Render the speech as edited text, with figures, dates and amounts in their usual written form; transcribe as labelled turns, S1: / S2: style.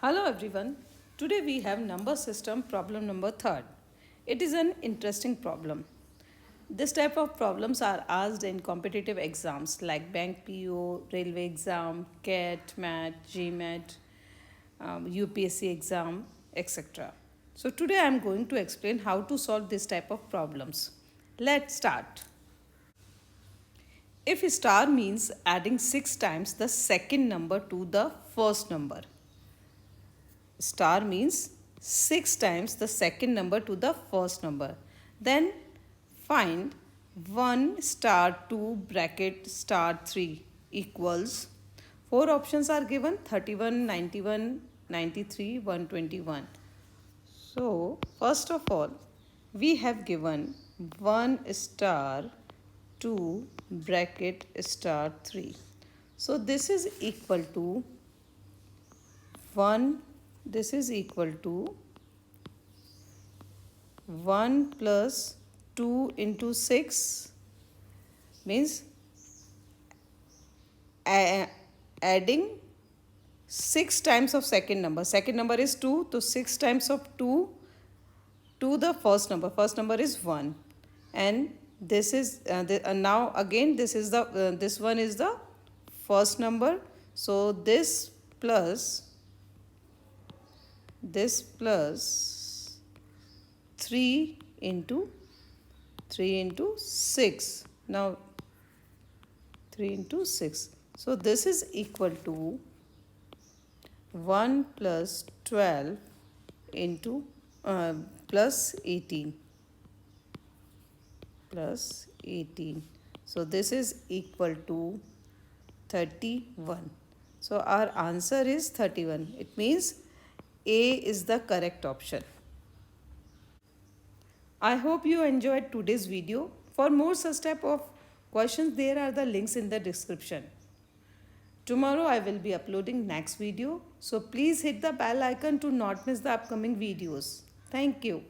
S1: Hello everyone. Today we have number system problem number 3rd. It is an interesting problem. This type of problems are asked in competitive exams like bank PO, railway exam, CAT, MAT, GMAT, UPSC exam, etc. So today I am going to explain how to solve this type of problems. Let's start. If star means adding 6 times the second number to the first number, star means 6 times the second number to the first number. Then find 1 star 2 bracket star 3 equals 4 options are given 31, 91, 93, 121. So first of all we have given 1 star 2 bracket star 3. So this is equal to 1 this is equal to 1 plus 2 into 6 means adding 6 times of second number. Second number is 2, so 6 times of 2 to the first number. First number is 1, and this is now again this is the this one is the first number. So this plus 3 into 6. Now 3 into 6. So this is equal to 1 plus 12 into plus 18. So this is equal to 31. So our answer is 31. It means A is the correct option. I hope you enjoyed today's video. For more such type of questions, there are the links in the description. Tomorrow I will be uploading next video. So please hit the bell icon to not miss the upcoming videos. Thank you.